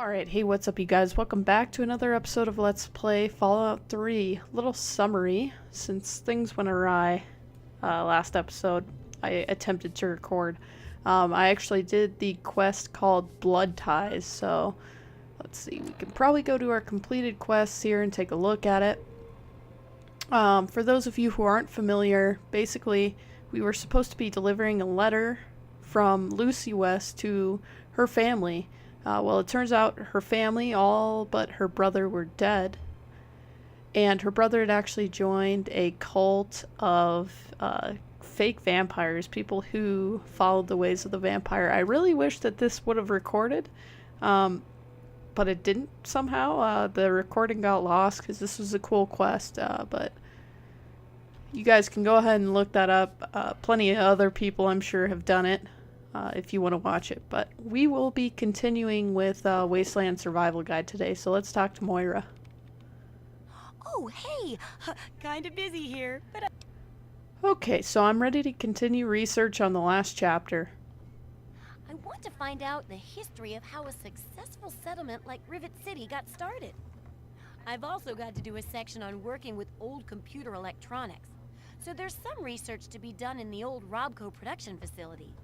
Alright, hey, what's up you guys? Welcome back to another episode of Let's Play Fallout 3. Little summary, since things went awry last episode, I attempted to record. I actually did the quest called Blood Ties, so let's see, we can probably go to our completed quests here and take a look at it. For those of you who aren't familiar, basically, we were supposed to be delivering a letter from Lucy West to her family. Well, it turns out her family, all but her brother, were dead. And her brother had actually joined a cult of fake vampires, people who followed the ways of the vampire. I really wish that this would have recorded, but it didn't somehow. The recording got lost because this was a cool quest, but you guys can go ahead and look that up. Plenty of other people, I'm sure, have done it. If you want to watch it. But we will be continuing with Wasteland Survival Guide today, so let's talk to Moira. Oh, hey! Kinda busy here, but Okay, so I'm ready to continue research on the last chapter. I want to find out the history of how a successful settlement like Rivet City got started. I've also got to do a section on working with old computer electronics, so there's some research to be done in the old RobCo production facility.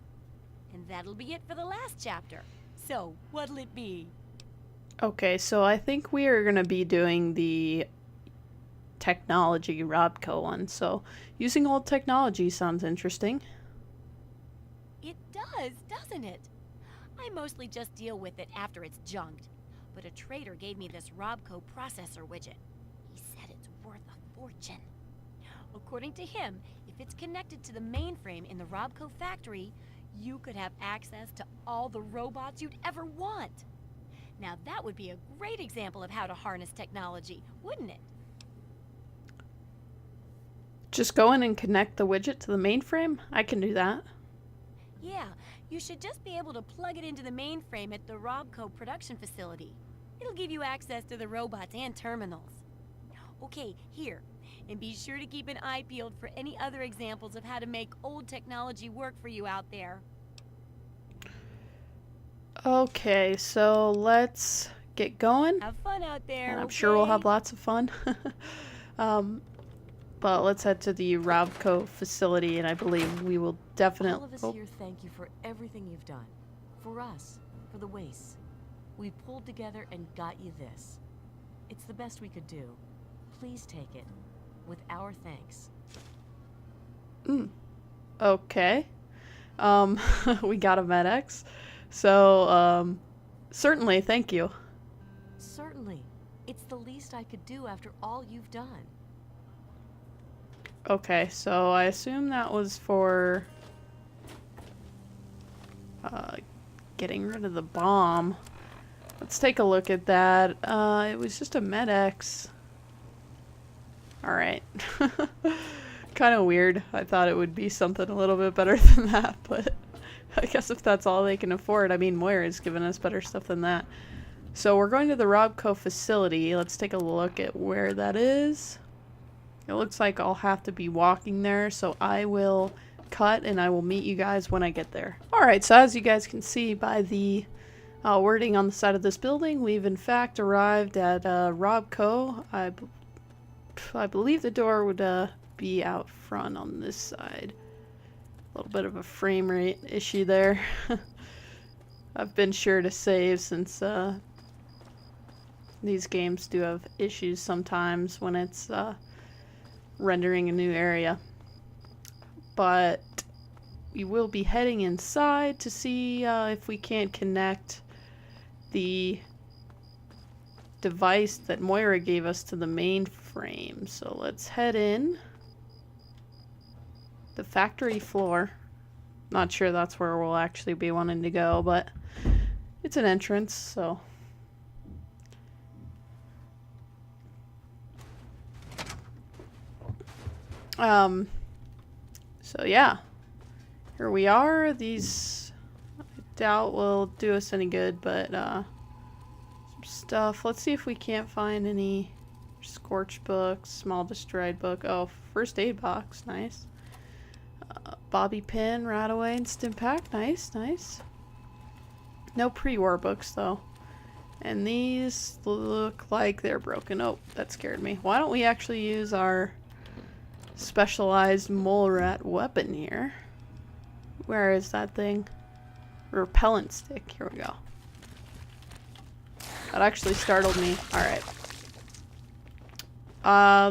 And that'll be it for the last chapter. So, what'll it be? Okay, so I think we are going to be doing the technology RobCo one, so using old technology sounds interesting. It does, doesn't it? I mostly just deal with it after it's junked. But a trader gave me this RobCo processor widget. He said it's worth a fortune. According to him, if it's connected to the mainframe in the RobCo factory, you could have access to all the robots you'd ever want. Now that would be a great example of how to harness technology, wouldn't it? Just go in and connect the widget to the mainframe? I can do that. Yeah, you should just be able to plug it into the mainframe at the RobCo production facility. It'll give you access to the robots and terminals. Okay, here. And be sure to keep an eye peeled for any other examples of how to make old technology work for you out there. Okay, so let's get going. Have fun out there. I'm sure we'll have lots of fun. But let's head to the RobCo facility, and I believe we will definitely... All of us here thank you for everything you've done. For us, for the wastes. We pulled together and got you this. It's the best we could do. Please take it. With our thanks. Okay. We got a MedX. So, certainly, thank you. Certainly. It's the least I could do after all you've done. Okay, so I assume that was for getting rid of the bomb. Let's take a look at that. It was just a MedX. Alright. Kind of weird. I thought it would be something a little bit better than that, but I guess if that's all they can afford. I mean, Moira's given us better stuff than that. So we're going to the RobCo facility. Let's take a look at where that is. It looks like I'll have to be walking there, so I will cut and I will meet you guys when I get there. Alright, so as you guys can see by the wording on the side of this building, we've in fact arrived at RobCo. I believe the door would be out front on this side. A little bit of a frame rate issue there. I've been sure to save since these games do have issues sometimes when it's rendering a new area. But we will be heading inside to see if we can't connect the device that Moira gave us to the mainframe. So let's head in. The factory floor. Not sure that's where we'll actually be wanting to go, but it's an entrance, so. So yeah. Here we are. These, I doubt will do us any good, but stuff. Let's see if we can't find any scorch books, small destroyed book. Oh, first aid box, nice. Bobby pin, Radaway, and Stimpak, nice, nice. No pre-war books though. And these look like they're broken. Oh, that scared me. Why don't we actually use our specialized mole rat weapon here? Where is that thing? Repellent stick. Here we go. That actually startled me. Alright.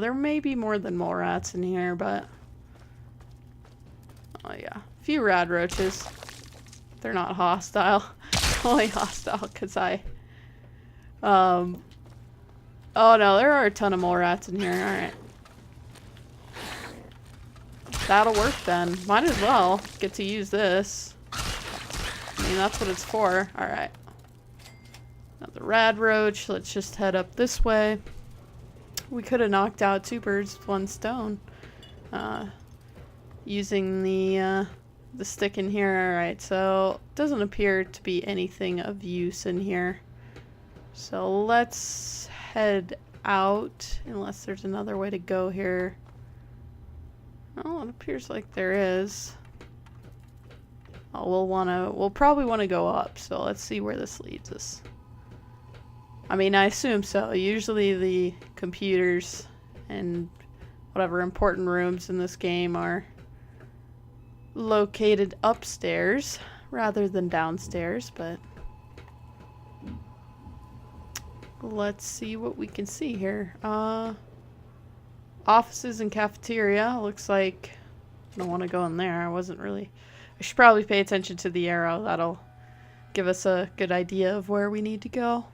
There may be more than mole rats in here, but... Oh yeah. A few rad roaches. They're not hostile. Only hostile because I... Oh no, there are a ton of mole rats in here. Alright. That'll work then. Might as well get to use this. I mean, that's what it's for. Alright. Another rad roach. Let's just head up this way. We could have knocked out 2 birds with 1 stone. Using the stick in here. Alright, so it doesn't appear to be anything of use in here. So let's head out, unless there's another way to go here. Oh, it appears like there is. Oh, we'll probably want to go up, so let's see where this leads us. I mean, I assume so. Usually the computers and whatever important rooms in this game are located upstairs rather than downstairs, but let's see what we can see here. Offices and cafeteria. Looks like I don't want to go in there. I should probably pay attention to the arrow. That'll give us a good idea of where we need to go.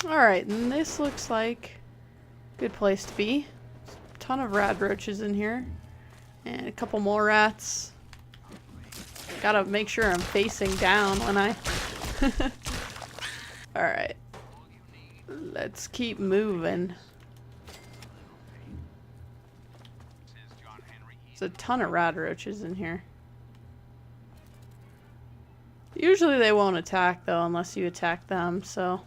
Alright, and this looks like a good place to be. A ton of rad roaches in here. And a couple more rats. Gotta make sure I'm facing down when I... Alright. Let's keep moving. There's a ton of rad roaches in here. Usually they won't attack though unless you attack them, so...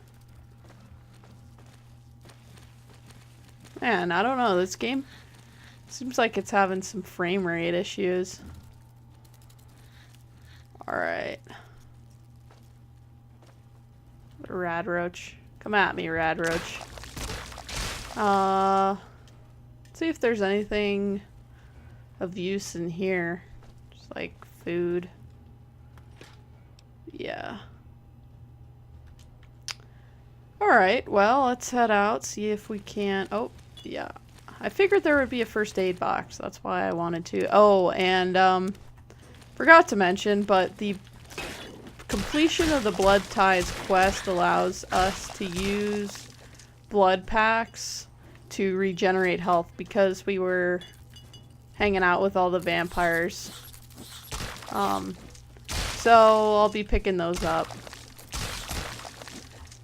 Man, I don't know, this game seems like it's having some frame rate issues. Alright. Rad roach. Come at me, rad roach. Let's see if there's anything of use in here. Just like food. Yeah. Alright, well, let's head out, see if we can... Oh, yeah. I figured there would be a first aid box. That's why I wanted to. Oh, and, forgot to mention, but the completion of the Blood Ties quest allows us to use blood packs to regenerate health because we were hanging out with all the vampires. So I'll be picking those up.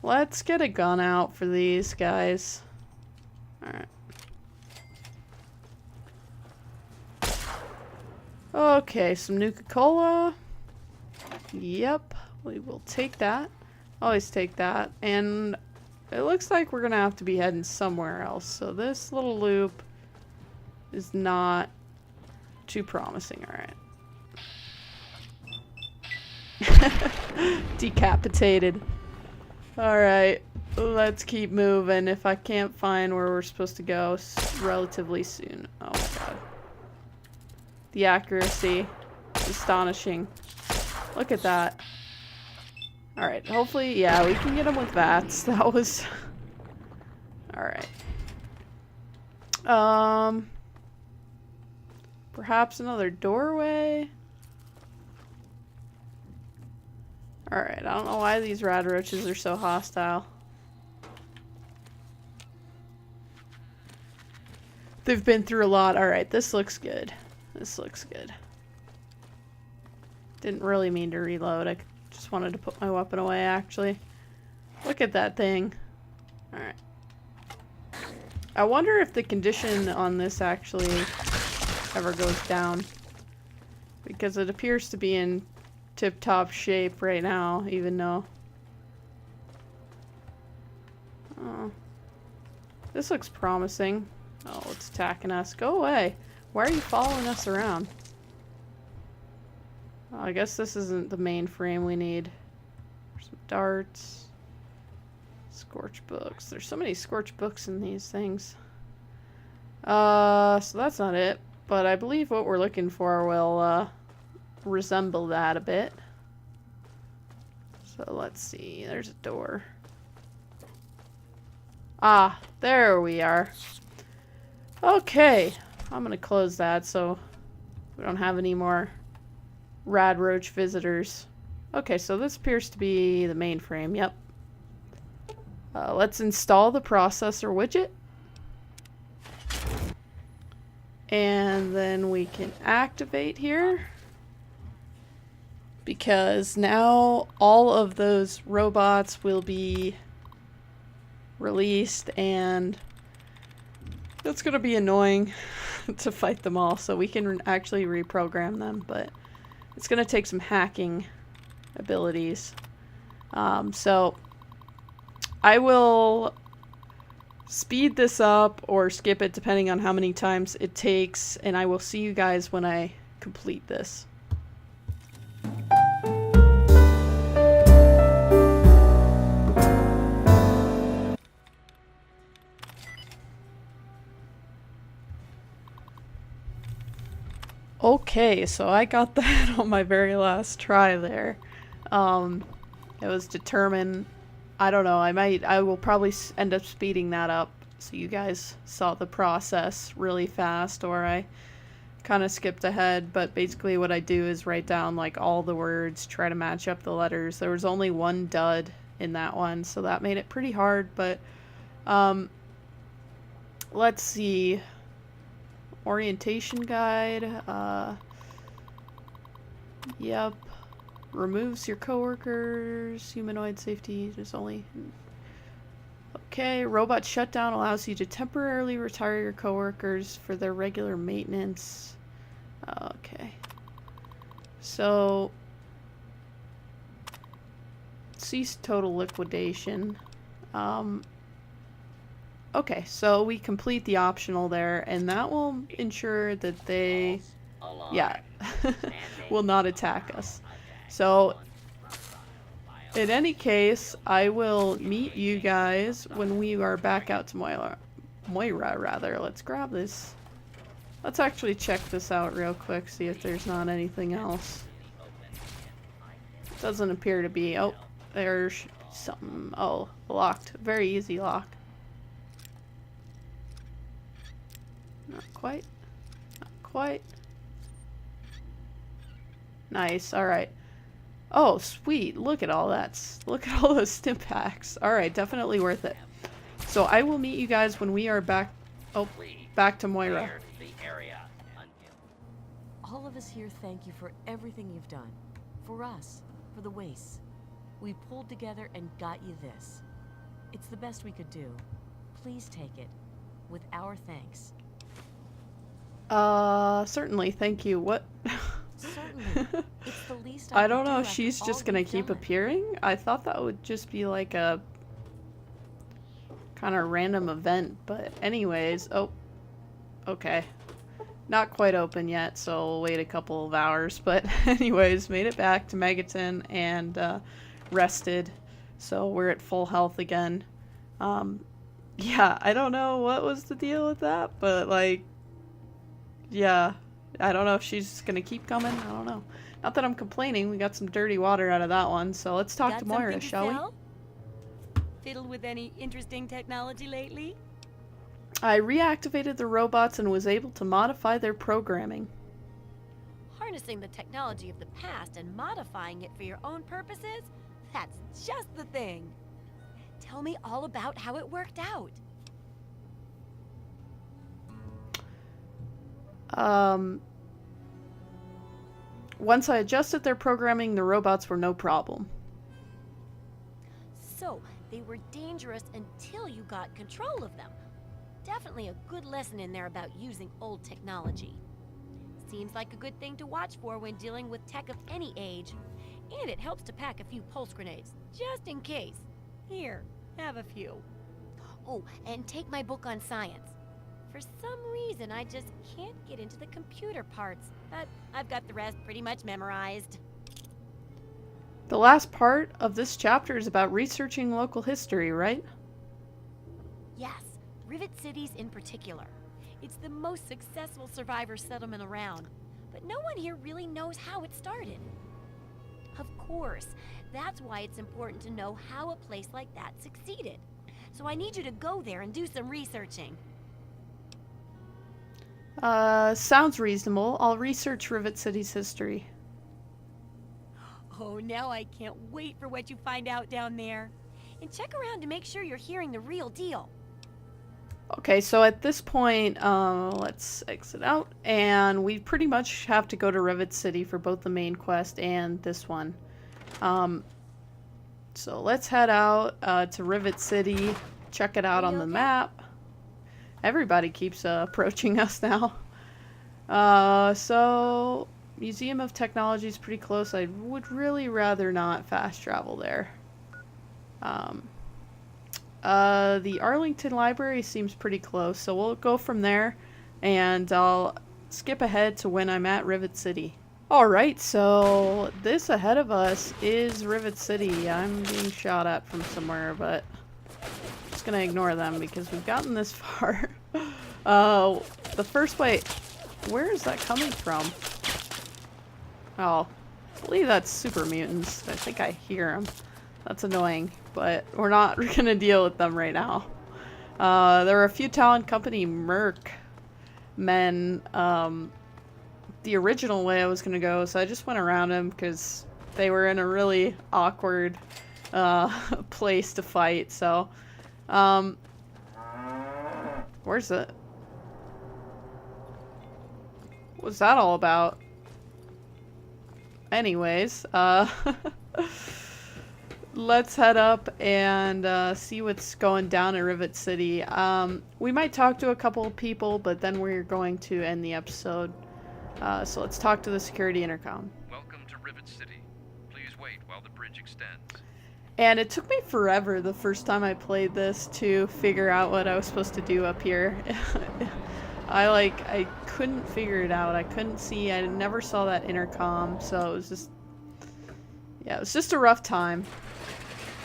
Let's get a gun out for these guys. Alright. Okay, some Nuka-Cola. Yep, we will take that. Always take that. And it looks like we're gonna have to be heading somewhere else. So this little loop is not too promising. Alright. Decapitated. Alright, let's keep moving. If I can't find where we're supposed to go relatively soon. Oh my god. The accuracy is astonishing. Look at that. Alright, hopefully, yeah, we can get them with VATS. That was... Alright. Perhaps another doorway? Alright, I don't know why these rad roaches are so hostile. They've been through a lot. Alright, this looks good. This looks good. Didn't really mean to reload. I just wanted to put my weapon away, actually. Look at that thing. Alright. I wonder if the condition on this actually ever goes down. Because it appears to be in tip-top shape right now, even though... Oh. This looks promising. Oh, it's attacking us. Go away. Why are you following us around? Oh, I guess this isn't the main frame we need. Some darts. Scorch books. There's so many scorch books in these things. So that's not it. But I believe what we're looking for will resemble that a bit. So let's see. There's a door. Ah, there we are. Okay. I'm gonna close that so we don't have any more rad roach visitors. Okay, so this appears to be the mainframe. Yep. Let's install the processor widget. And then we can activate here. Because now all of those robots will be released, and that's going to be annoying to fight them all. So we can actually reprogram them, but it's going to take some hacking abilities. So I will speed this up or skip it depending on how many times it takes, and I will see you guys when I complete this. Okay, so I got that on my very last try there. It was determined. I don't know, I will probably end up speeding that up so you guys saw the process really fast, or I kind of skipped ahead, but basically what I do is write down like all the words, try to match up the letters. There was only one dud in that one, so that made it pretty hard, but let's see. Orientation guide, yep. Removes your coworkers, humanoid safety, there's only... Okay, robot shutdown allows you to temporarily retire your coworkers for their regular maintenance. Okay. So... cease total liquidation. Okay, so we complete the optional there, and that will ensure that they... yeah, will not attack us. So, in any case, I will meet you guys when we are back out to Moira, rather. Let's grab this. Let's actually check this out real quick, see if there's not anything else. Doesn't appear to be. Oh, there's something. Oh, locked. Very easy lock. Not quite. Not quite. Nice. Alright. Oh, sweet. Look at all that. Look at all those stim packs. Alright, definitely worth it. So I will meet you guys when we are back... oh, back to Moira. All of us here thank you for everything you've done. For us. For the Wastes. We pulled together and got you this. It's the best we could do. Please take it. With our thanks. Certainly. Thank you. What? Certainly. It's the least I don't know if after she's just all gonna we've keep done. appearing. I thought that would just be like a kind of random event, but anyways, oh, okay. Not quite open yet, so we'll wait a couple of hours, but anyways, made it back to Megaton and rested, so we're at full health again. Yeah, I don't know what was the deal with that, but like, yeah, I don't know if she's just gonna keep coming. I don't know. Not that I'm complaining. We got some dirty water out of that one. So let's talk Got to Moira, something to shall sell? Fiddled with any interesting technology lately? we? I reactivated the robots and was able to modify their programming. Harnessing the technology of the past and modifying it for your own purposes? That's just the thing. Tell me all about how it worked out. Once I adjusted their programming, the robots were no problem. So, they were dangerous until you got control of them. Definitely a good lesson in there about using old technology. Seems like a good thing to watch for when dealing with tech of any age. And it helps to pack a few pulse grenades, just in case. Here, have a few. Oh, and take my book on science. For some reason, I just can't get into the computer parts, but I've got the rest pretty much memorized. The last part of this chapter is about researching local history, right? Yes, Rivet Cities in particular. It's the most successful survivor settlement around, but no one here really knows how it started. Of course, that's why it's important to know how a place like that succeeded. So I need you to go there and do some researching. Sounds reasonable. I'll research Rivet City's history. Oh, now I can't wait for what you find out down there. And check around to make sure you're hearing the real deal. Okay, so at this point, let's exit out, and we pretty much have to go to Rivet City for both the main quest and this one. So let's head out to Rivet City, check it out on the map. Everybody keeps approaching us now. So Museum of Technology is pretty close. I would really rather not fast travel there. The Arlington Library seems pretty close, so we'll go from there, and I'll skip ahead to when I'm at Rivet City. Alright, so this ahead of us is Rivet City. I'm being shot at from somewhere, but I'm just gonna ignore them because we've gotten this far. The first way... Where is that coming from? Oh, I believe that's super mutants. I think I hear them. That's annoying, but we're not gonna deal with them right now. There are a few Talon Company merc men, the original way I was gonna go, so I just went around them because they were in a really awkward, place to fight, so, where's it? What's that all about? Anyways, let's head up and see what's going down at Rivet City. We might talk to a couple of people, but then we're going to end the episode. So let's talk to the security intercom. Welcome to Rivet City. Please wait while the bridge extends. And it took me forever the first time I played this to figure out what I was supposed to do up here. I couldn't figure it out. I couldn't see. I never saw that intercom, so it was just... Yeah, it was just a rough time.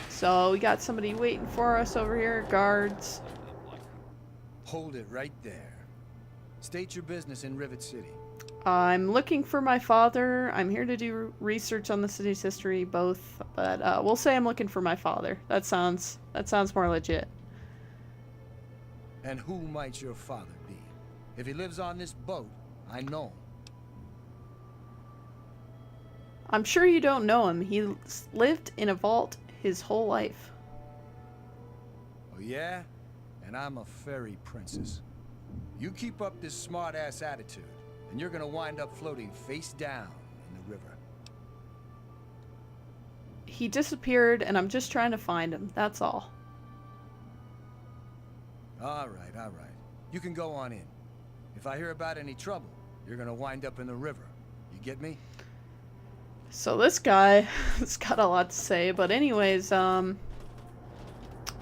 So we got somebody waiting for us over here, guards. Hold it right there. State your business in Rivet City. I'm looking for my father. I'm here to do research on the city's history, both, but we'll say I'm looking for my father. That sounds more legit. And who might your father be? If he lives on this boat, I know him. I'm sure you don't know him. He lived in a vault his whole life. Oh yeah? And I'm a fairy princess. You keep up this smart-ass attitude, and you're gonna wind up floating face down in the river. He disappeared, and I'm just trying to find him. That's all. All right, all right. You can go on in. If I hear about any trouble, you're gonna wind up in the river. You get me? So this guy has got a lot to say, but anyways,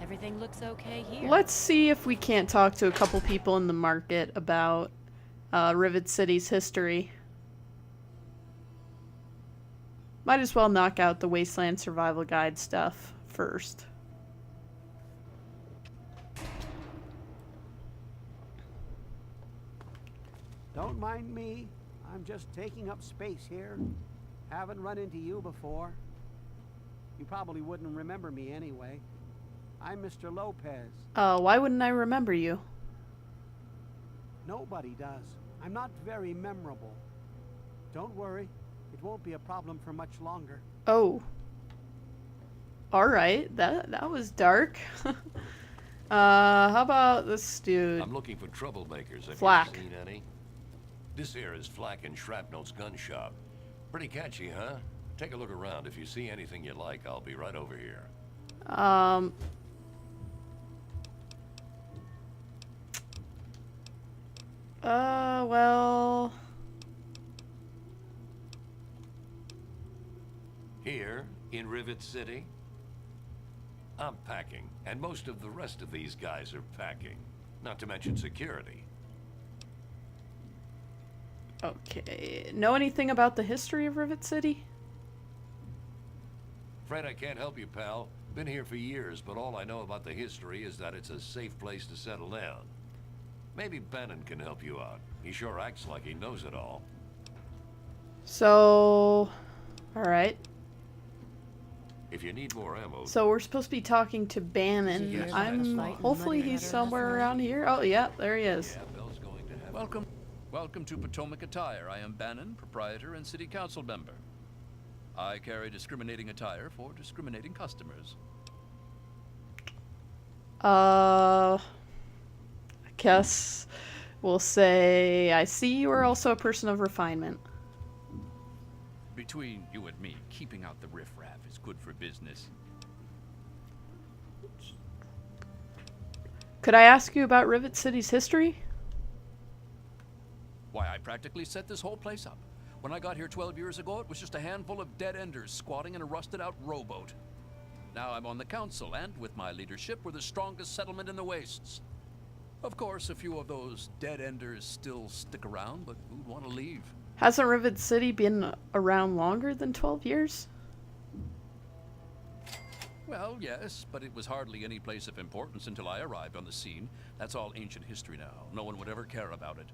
Everything looks okay here. let's see if we can't talk to a couple people in the market about Rivet City's history. Might as well knock out the Wasteland Survival Guide stuff first. Don't mind me. I'm just taking up space here. Haven't run into you before. You probably wouldn't remember me anyway. I'm Mr. Lopez. Why wouldn't I remember you? Nobody does. I'm not very memorable. Don't worry. It won't be a problem for much longer. Oh. Alright, that was dark. How about this dude? I'm looking for troublemakers. Have Flack. you seen any? This here is Flack and Shrapnel's gun shop. Pretty catchy, huh? Take a look around. If you see anything you like, I'll be right over here. Well... Here, in Rivet City, I'm packing, and most of the rest of these guys are packing. Not to mention security. Okay. Know anything about the history of Rivet City? afraid I can't help you, pal. Been here for years, but all I know about the history is that it's a safe place to settle down. Maybe Bannon can help you out. He sure acts like he knows it all. So, alright. If you need more ammo... So we're supposed to be talking to Bannon. Yes, that's I'm... fine. Hopefully he's somewhere around here. Oh, yeah, there he is. Yeah, Bill's going to have... Welcome to Potomac Attire. I am Bannon, proprietor and city council member. I carry discriminating attire for discriminating customers. I guess we'll say I see you are also a person of refinement. Between you and me, keeping out the riffraff is good for business. Could I ask you about Rivet City's history? Why, I practically set this whole place up. When I got here 12 years ago, it was just a handful of dead-enders squatting in a rusted-out rowboat. Now I'm on the council, and with my leadership, we're the strongest settlement in the wastes. Of course, a few of those dead-enders still stick around, but who'd want to leave? Hasn't Rivet City been around longer than 12 years? Well, yes, but it was hardly any place of importance until I arrived on the scene. That's all ancient history now. No one would ever care about it.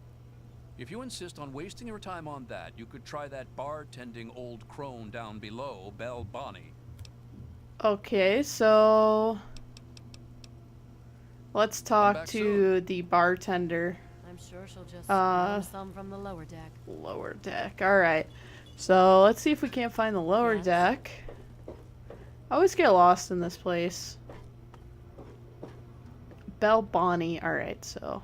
If you insist on wasting your time on that, you could try that bartending old crone down below, Belle Bonnie. Okay, so let's talk back to soon. the bartender. I'm sure she'll just grab some from the lower deck. Lower deck. Alright. So let's see if we can't find the lower Yes. deck. I always get lost in this place. Belle Bonnie. Alright, so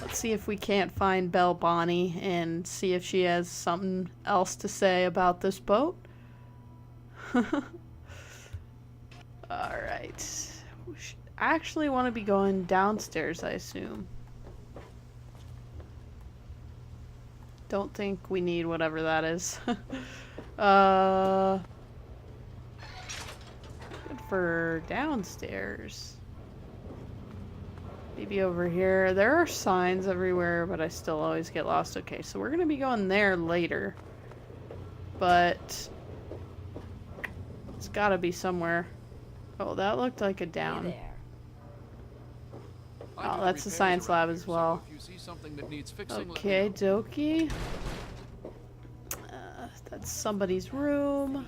let's see if we can't find Belle Bonnie and see if she has something else to say about this boat. Alright. We should actually want to be going downstairs, I assume. Don't think we need whatever that is. Good for downstairs. Maybe over here. There are signs everywhere, but I still always get lost. Okay, so we're going to be going there later. But it's got to be somewhere. Oh, that looked like a down. Hey there. I Oh, do that's the repairs science around lab here, as so well. if you see something that needs fixing, let me Okay, know. dokie. That's somebody's room.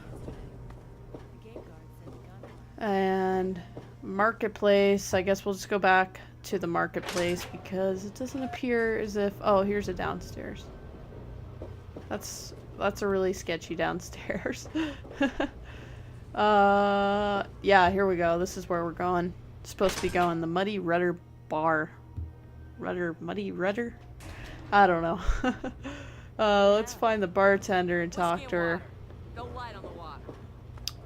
The gate guard said the gun. And marketplace. I guess we'll just go back to the marketplace because it doesn't appear as if... Oh, here's a downstairs. That's a really sketchy downstairs. Yeah, here we go. This is where we're going. Supposed to be going the Muddy Rudder Bar. Muddy Rudder? I don't know. Let's find the bartender and talk to her. Go light on the water.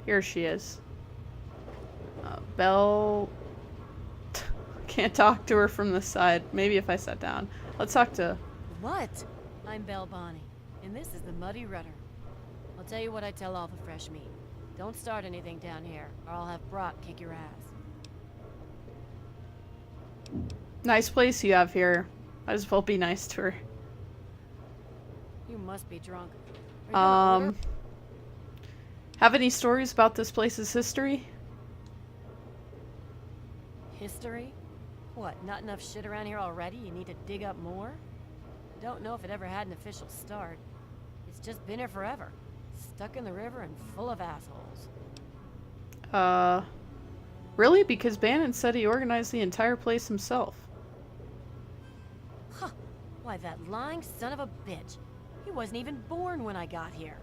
Here she is. Belle... Can't talk to her from the side. Maybe if I sat down. Let's talk to... What? I'm Belle Bonnie, and this is the Muddy Rudder. I'll tell you what I tell all the fresh meat. Don't start anything down here, or I'll have Brock kick your ass. Nice place you have here. Might as well be nice to her. You must be drunk. Are you gonna order? Have any stories about this place's history? History? What, not enough shit around here already? You need to dig up more? Don't know if it ever had an official start. It's just been here forever. Stuck in the river and full of assholes. Really? Because Bannon said he organized the entire place himself. Huh. Why, that lying son of a bitch. He wasn't even born when I got here.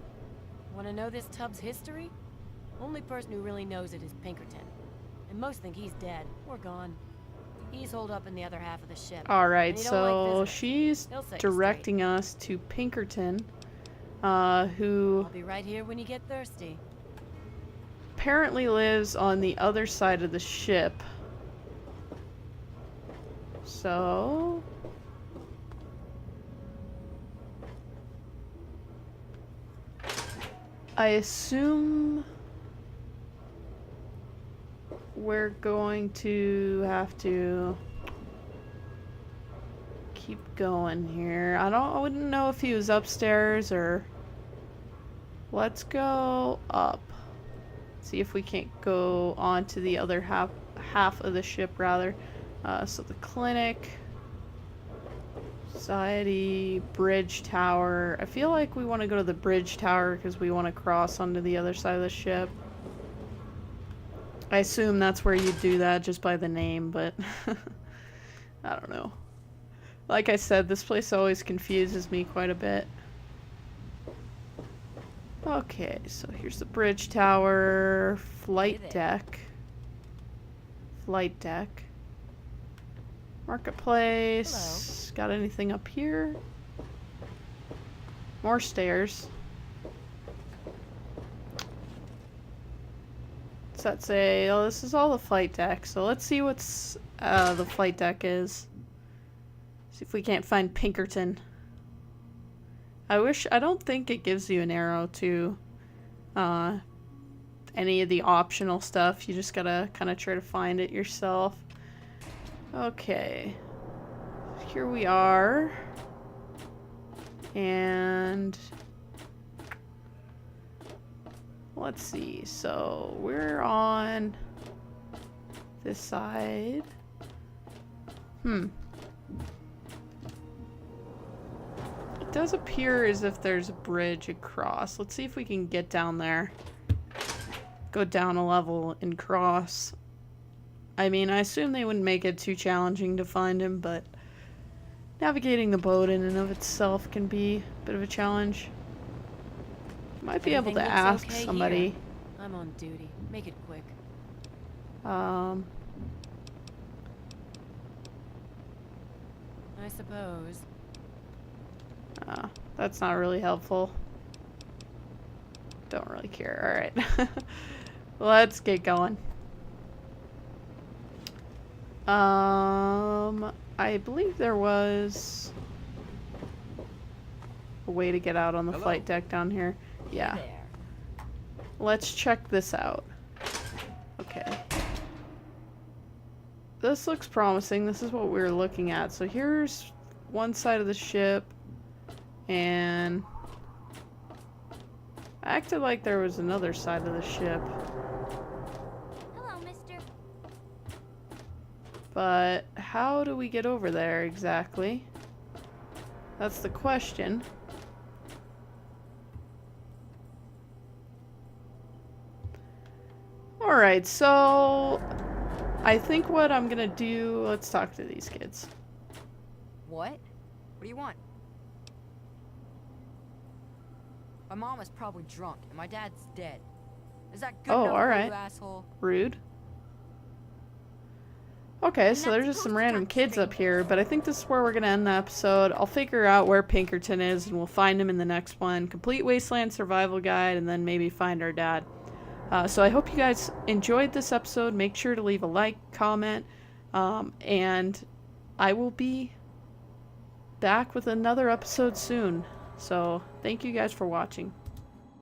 Want to know this tub's history? Only person who really knows it is Pinkerton. And most think he's dead or gone. He's holed up in the other half of the ship. Alright, and he don't so like visitors. she's He'll set you directing us to Pinkerton, who I'll be right here when you get thirsty. apparently lives on the other side of the ship. So... I assume we're going to have to keep going here. I wouldn't know if he was upstairs or... Let's go up. See if we can't go on to the other half of the ship, rather. So the clinic, society, bridge tower. I feel like we want to go to the bridge tower because we want to cross onto the other side of the ship. I assume that's where you do that just by the name, but I don't know. Like I said, this place always confuses me quite a bit. Okay, so here's the bridge tower, flight deck. Flight deck. Marketplace. Hello. Got anything up here? More stairs. What's that say? Oh, this is all the flight deck. So let's see what's the flight deck is. See if we can't find Pinkerton. I don't think it gives you an arrow to any of the optional stuff. You just gotta kind of try to find it yourself. Okay. Here we are. And let's see. So we're on this side. It does appear as if there's a bridge across. Let's see if we can get down there. Go down a level and cross. I mean, I assume they wouldn't make it too challenging to find him, but navigating the boat in and of itself can be a bit of a challenge. Might be able to ask somebody. Here. I'm on duty. Make it quick. I suppose. That's not really helpful. Don't really care. Alright. Let's get going. I believe there was a way to get out on the flight deck down here. Yeah. Let's check this out. Okay. This looks promising. This is what we were looking at. So here's one side of the ship. And I acted like there was another side of the ship. Hello, mister. But how do we get over there exactly? That's the question. Alright, so I think what I'm gonna do, let's talk to these kids. What? What do you want? My mom is probably drunk, and my dad's dead. Is that good enough for you, asshole? Rude. Okay, so there's just some random kids up here, but I think this is where we're gonna end the episode. I'll figure out where Pinkerton is, and we'll find him in the next one. Complete Wasteland Survival Guide, and then maybe find our dad. So I hope you guys enjoyed this episode. Make sure to leave a like, comment, and I will be back with another episode soon. So thank you guys for watching.